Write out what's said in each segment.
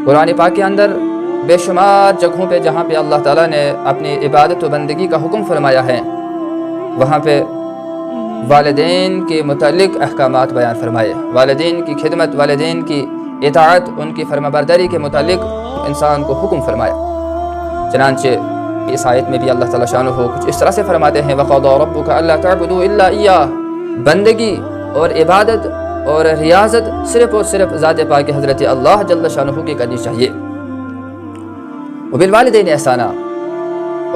قرآن پاک کے اندر بے شمار جگہوں پہ جہاں پہ اللہ تعالیٰ نے اپنی عبادت و بندگی کا حکم فرمایا ہے، وہاں پہ والدین کے متعلق احکامات بیان فرمائے، والدین کی خدمت، والدین کی اطاعت، ان کی فرمانبرداری کے متعلق انسان کو حکم فرمایا۔ چنانچہ اس آیت میں بھی اللہ تعالیٰ شانہ کچھ اس طرح سے فرماتے ہیں وَقَضَىٰ رَبُّكَ أَلَّا تَعْبُدُوا إِلَّا إِيَّاهُ، بندگی اور عبادت اور ریاضت صرف اور صرف ذات پاک حضرت اللہ جل شانہ کی کرنی چاہیے۔ وبالوالدین احسانا،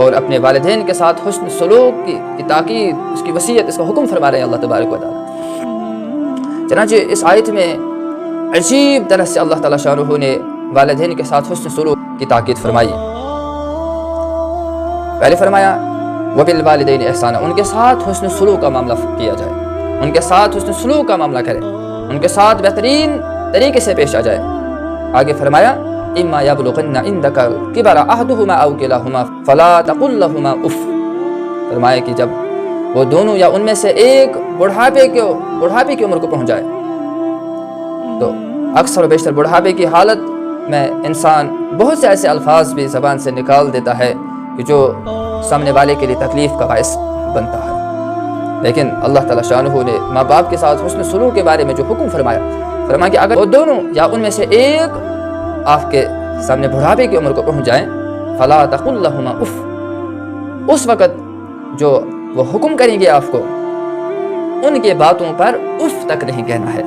اور اپنے والدین کے ساتھ حسن سلوک کی تاکید، اس کی وصیت، اس کا حکم فرما رہے ہیں اللہ تبارک و تعالیٰ۔ چنانچہ اس آیت میں عجیب طرح سے اللہ تعالیٰ شانہ نے والدین کے ساتھ حسن سلوک کی تاکید فرمائی۔ پہلے فرمایا وبالوالدین احسانا، ان کے ساتھ حسن سلوک کا معاملہ کیا جائے، ان کے ساتھ حسن سلوک کا معاملہ کرے، ان کے ساتھ بہترین طریقے سے پیش آ جائے۔ آگے فرمایا اما یبلغن عندک الکبر احدہما او کلاہما فلا تقل لہما اف، فرمایا کہ جب وہ دونوں یا ان میں سے ایک بڑھاپے کی عمر کو پہنچ جائے، تو اکثر و بیشتر بڑھاپے کی حالت میں انسان بہت سے ایسے الفاظ بھی زبان سے نکال دیتا ہے کہ جو سامنے والے کے لیے تکلیف کا باعث بنتا ہے، لیکن اللہ تعالیٰ شانہ نے ماں باپ کے ساتھ حسن سلوک کے بارے میں جو حکم فرمایا کہ اگر وہ دونوں یا ان میں سے ایک آپ کے سامنے بڑھاپے کی عمر کو پہنچ جائیں فلا تقل لہما اف، اس وقت جو وہ حکم کریں گے آپ کو، ان کے باتوں پر اف تک نہیں کہنا ہے۔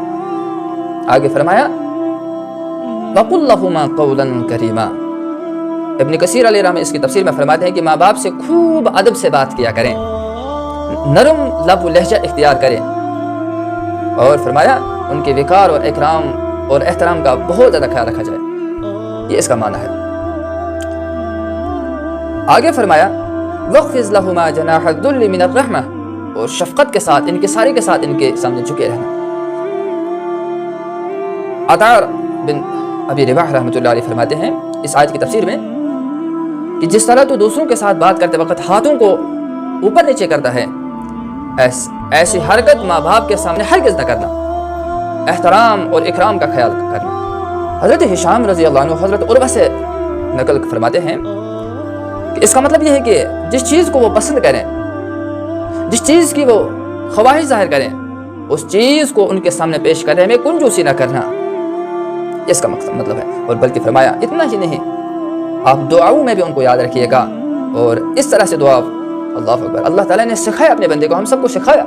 آگے فرمایا وقل لہما قولا کریما، ابن کثیر علیہ رحمہ اس کی تفسیر میں فرماتے ہیں کہ ماں باپ سے خوب ادب سے بات کیا کریں، نرم لب و لہجہ اختیار کریں، اور فرمایا ان کے وقار اور اکرام اور احترام کا بہت زیادہ خیال رکھا جائے، یہ اس کا معنی ہے۔ آگے فرمایا وَخْفِضْ لَهُمَا جَنَاحَ الذُّلِّ مِنَ الرَّحْمَةِ، اور شفقت کے ساتھ ان کے ساتھ ان کے سامنے جھکے رہنا۔ عطا بن ابی رباح رحمۃ اللہ علیہ فرماتے ہیں اس آیت کی تفسیر میں کہ جس طرح تو دوسروں کے ساتھ بات کرتے وقت ہاتھوں کو اوپر نیچے کرتا ہے، ایسی حرکت ماں باپ کے سامنے ہرگز نہ کرنا، احترام اور اکرام کا خیال کرنا۔ حضرت ہشام رضی اللہ عنہ حضرت عروہ سے نقل فرماتے ہیں کہ اس کا مطلب یہ ہے کہ جس چیز کو وہ پسند کریں، جس چیز کی وہ خواہش ظاہر کریں، اس چیز کو ان کے سامنے پیش کرنے میں کنجوسی نہ کرنا، اس کا مطلب ہے۔ اور بلکہ فرمایا اتنا ہی نہیں، آپ دعاؤں میں بھی ان کو یاد رکھیے گا، اور اس طرح سے دعا، اللہ اکبر، اللہ تعالیٰ نے سکھایا اپنے بندے کو، ہم سب کو سکھایا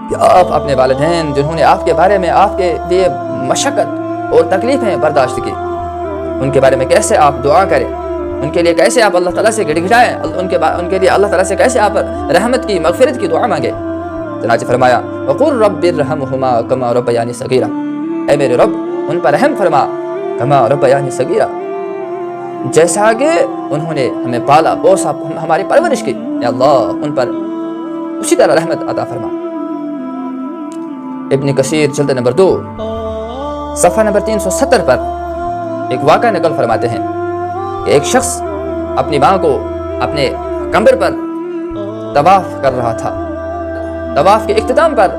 کہ آپ اپنے والدین جنہوں نے آپ کے بارے میں آپ کے لیے مشقت اور تکلیفیں برداشت کی، ان کے بارے میں کیسے آپ دعا کریں، ان کے لیے کیسے آپ اللہ تعالیٰ سے گڑ گڑائیں، ان کے لیے اللہ تعالیٰ سے کیسے آپ رحمت کی، مغفرت کی دعا مانگے۔ چنانچہ فرمایا وَقُلْ رَبِّ ارْحَمْهُمَا كَمَا رَبَّيَانِي صَغِيرًا، اے میرے رب ان پر رحم فرما، کما ربیانی صغیرا، جیسا کہ انہوں نے ہمیں پالا پوسا، ہماری پرورش کی، اے اللہ ان پر اسی طرح رحمت عطا فرما۔ ابن کثیر جلد نمبر 2 صفحہ نمبر 370 پر ایک واقعہ نقل فرماتے ہیں کہ ایک شخص اپنی ماں کو اپنے کمر پر طواف کر رہا تھا۔ طواف کے اختتام پر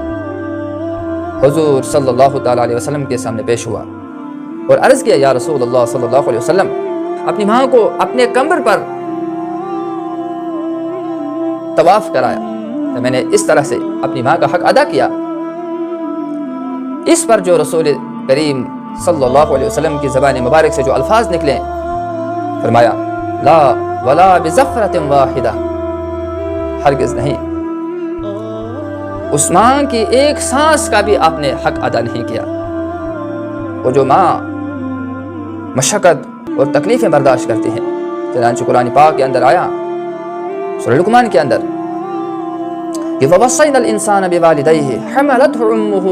حضور صلی اللہ تعالیٰ علیہ وسلم کے سامنے پیش ہوا اور عرض کیا یا رسول اللہ صلی اللہ علیہ وسلم، اپنی ماں کو اپنے کمر پر طواف کرایا تو میں نے اس طرح سے اپنی ماں کا حق ادا کیا۔ اس پر جو رسول کریم صلی اللہ علیہ وسلم کی زبان مبارک سے جو الفاظ نکلے، فرمایا لا ولا بزفرۃ واحدہ، ہرگز نہیں، اس ماں کی ایک سانس کا بھی آپ نے حق ادا نہیں کیا۔ وہ جو ماں مشقت اور تکلیفیں برداشت کرتی ہیں، چنانچہ قرآن پاک کے اندر آیا سورہ لقمان کے اندر کہ وَوَصَّيْنَا الْإِنسَانَ بِوَالِدَيْهِ حَمَلَتْهُ أُمُّهُ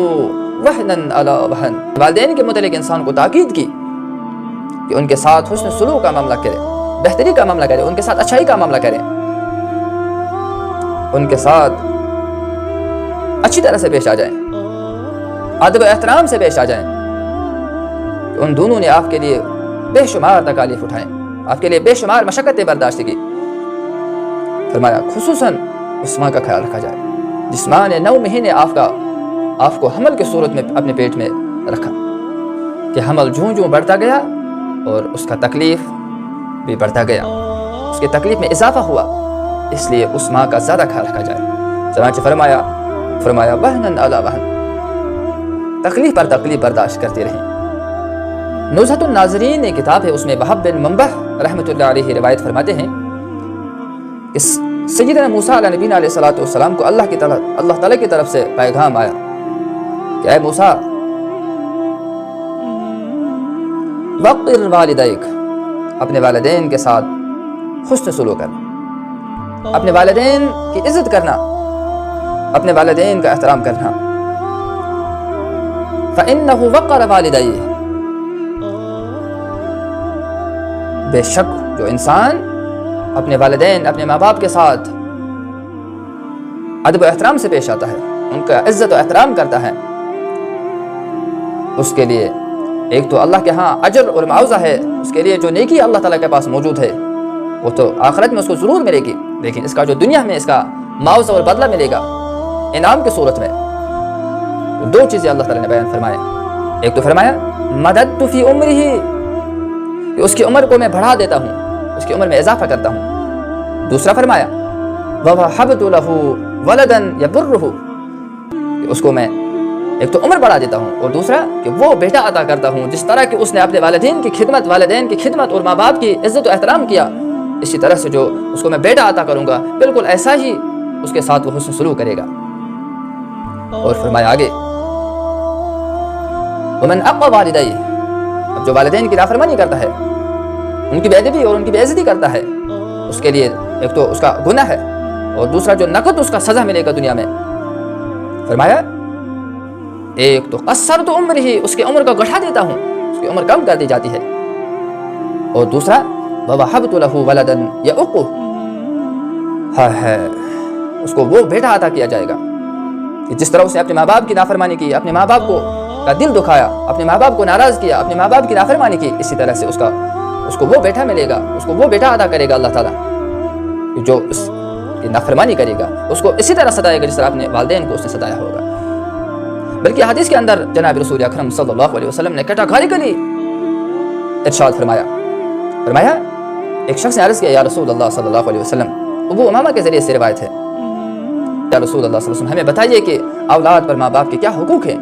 وَهْنًا عَلَى وَهْنٍ، والدین کے متعلق انسان کو تاکید کی کہ ان کے ساتھ حسن سلوک کا معاملہ کرے، بہتری کا معاملہ کرے، ان کے ساتھ اچھائی کا معاملہ کرے، ان کے ساتھ اچھی طرح سے پیش آ جائیں، ادب و احترام سے پیش آ جائیں۔ ان دونوں نے آپ کے لیے بے شمار تکالیف اٹھائیں، آپ کے لیے بے شمار مشقتیں برداشت کی۔ فرمایا خصوصاً اس ماں کا خیال رکھا جائے جس ماں نے 9 مہینے آپ کو حمل کی صورت میں اپنے پیٹ میں رکھا۔ کہ حمل جوں جوں بڑھتا گیا اور اس کا تکلیف بھی بڑھتا گیا، اس کی تکلیف میں اضافہ ہوا، اس لیے اس ماں کا زیادہ خیال رکھا جائے۔ چنانچہ فرمایا وہنن علی وہن، تکلیف پر تکلیف برداشت کرتی رہیں۔ نزہۃ الناظرین ایک کتاب ہے، اس میں وہب بن منبح رحمۃ اللہ علیہ روایت فرماتے ہیں کہ سیدنا موسیٰ علیہ نبینا علیہ الصلوۃ والسلام کو اللہ تعالیٰ کی طرف سے پیغام آیا کہ اے موسیٰ وقر والدیک، اپنے والدین کے ساتھ حسن سلوک کرنا، اپنے والدین کی عزت کرنا، اپنے والدین کا احترام کرنا۔ فَإِنَّهُ وَقَّرَ وَالِدَيْهِ، بے شک جو انسان اپنے والدین، اپنے ماں باپ کے ساتھ ادب و احترام سے پیش آتا ہے، ان کا عزت و احترام کرتا ہے، اس کے لیے ایک تو اللہ کے ہاں اجر اور معاوضہ ہے، اس کے لیے جو نیکی اللہ تعالیٰ کے پاس موجود ہے وہ تو آخرت میں اس کو ضرور ملے گی، لیکن اس کا جو دنیا میں اس کا معاوضہ اور بدلہ ملے گا انعام کی صورت میں، دو چیزیں اللہ تعالیٰ نے بیان فرمائے۔ ایک تو فرمایا مددت فی عمرہ، کہ اس کی عمر کو میں بڑھا دیتا ہوں، اس کی عمر میں اضافہ کرتا ہوں۔ دوسرا فرمایا وَوَهَبْتُ لَهُ وَلَدًا يَبُرُّهُ، کہ اس کو میں ایک تو عمر بڑھا دیتا ہوں، اور دوسرا کہ وہ بیٹا عطا کرتا ہوں جس طرح کہ اس نے اپنے والدین کی خدمت اور ماں باپ کی عزت و احترام کیا، اسی طرح سے جو اس کو میں بیٹا عطا کروں گا بالکل ایسا ہی اس کے ساتھ وہ حسن سلوک کرے گا۔ اور فرمایا آگے وَمَنْ أَقْوَى وَالِدَيْهِ، اب جو والدین کی نافرمانی کرتا ہے، ان کی بے ادبی اور ان کی بے عزتی کرتا ہے، اس کے لیے ایک تو اس کا گناہ ہے، اور دوسرا جو نقد اس کا سزا ملے گا دنیا میں۔ فرمایا ایک تو قصرت عمرہ، اس کی عمر کو گڑھا دیتا ہوں، اس کی عمر کم کر دی جاتی ہے، اور دوسرا وَوَهَبْتُ لَهُ وَلَدًا يَؤُقُّهُ، ہے اس کو وہ بیٹا عطا کیا جائے گا کہ جس طرح اس نے اپنے ماں باپ کی نافرمانی کی، اپنے ماں باپ کا دل دکھایا، اپنے ماں باپ کو ناراض کیا، اپنے ماں باپ کی نافرمانی کی، اسی طرح سے اس کو وہ بیٹا ملے گا، اس کو وہ بیٹا عطا کرے گا اللہ تعالیٰ جو اس کی نافرمانی کرے گا، اس کو اسی طرح ستائے گا جس طرح اپنے والدین کو اس نے ستایا ہوگا۔ بلکہ حدیث کے اندر جناب رسول اکرم صلی اللہ علیہ وسلم نے کیٹاگوریکلی ارشاد فرمایا ایک شخص نے عرض کیا یا رسول اللہ صلی اللہ علیہ وسلم، ابو امامہ کے ذریعے سے روایت ہے، یا رسول اللہ صلی اللہ علیہ وسلم ہمیں بتائیے کہ اولاد پر ماں باپ کے کیا حقوق ہیں۔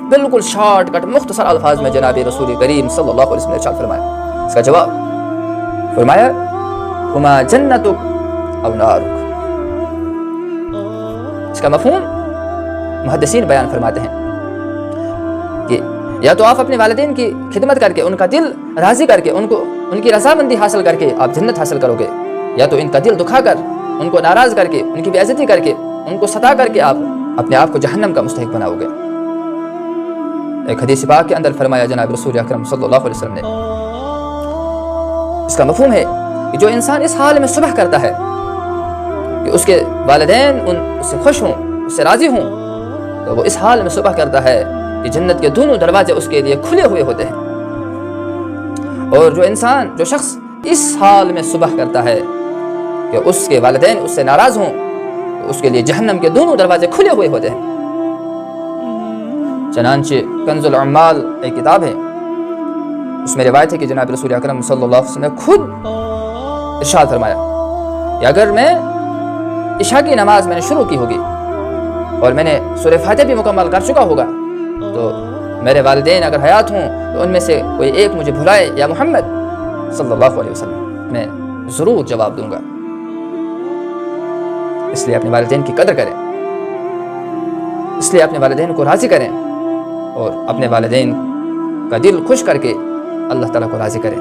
بالکل شارٹ کٹ مختصر الفاظ میں جناب رسول کریم صلی اللہ علیہ وسلم نے ارشاد فرمایا، اس کا جواب فرمایا ہما جنتک او نارک۔ اس کا مفہوم محدثین بیان فرماتے ہیں کہ یا تو آپ اپنے والدین کی خدمت کر کے، ان کا دل راضی کر کے، ان کی رضامندی حاصل کر کے آپ جنت حاصل کرو گے، یا تو ان کا دل دکھا کر، ان کو ناراض کر کے، ان کی بے عزتی کر کے، ان کو ستا کر کے آپ اپنے آپ کو جہنم کا مستحق بناؤ گے۔ ایک حدیث پاک کے اندر فرمایا جناب رسول اکرم صلی اللہ علیہ وسلم نے، اس کا مفہوم ہے کہ جو انسان اس حال میں صبح کرتا ہے کہ اس کے والدین اس سے خوش ہوں، اس سے راضی ہوں، تو وہ اس حال میں صبح کرتا ہے کہ جنت کے دونوں دروازے اس کے لیے کھلے ہوئے ہوتے ہیں۔ اور جو شخص اس حال میں صبح کرتا ہے کہ اس کے والدین اس سے ناراض ہوں، تو اس کے لیے جہنم کے دونوں دروازے کھلے ہوئے ہوتے ہیں۔ چنانچہ کنز العمال ایک کتاب ہے، اس میں روایت ہے کہ جناب رسول اکرم صلی اللہ علیہ وسلم نے خود ارشاد فرمایا کہ اگر میں عشاء کی نماز میں نے شروع کی ہوگی اور میں نے سورہ فاتحہ بھی مکمل کر چکا ہوگا، تو میرے والدین اگر حیات ہوں تو ان میں سے کوئی ایک مجھے بلائے یا محمد صلی اللہ علیہ وسلم، میں ضرور جواب دوں گا۔ اس لیے اپنے والدین کی قدر کریں، اس لیے اپنے والدین کو راضی کریں، اور اپنے والدین کا دل خوش کر کے اللہ تعالیٰ کو راضی کریں۔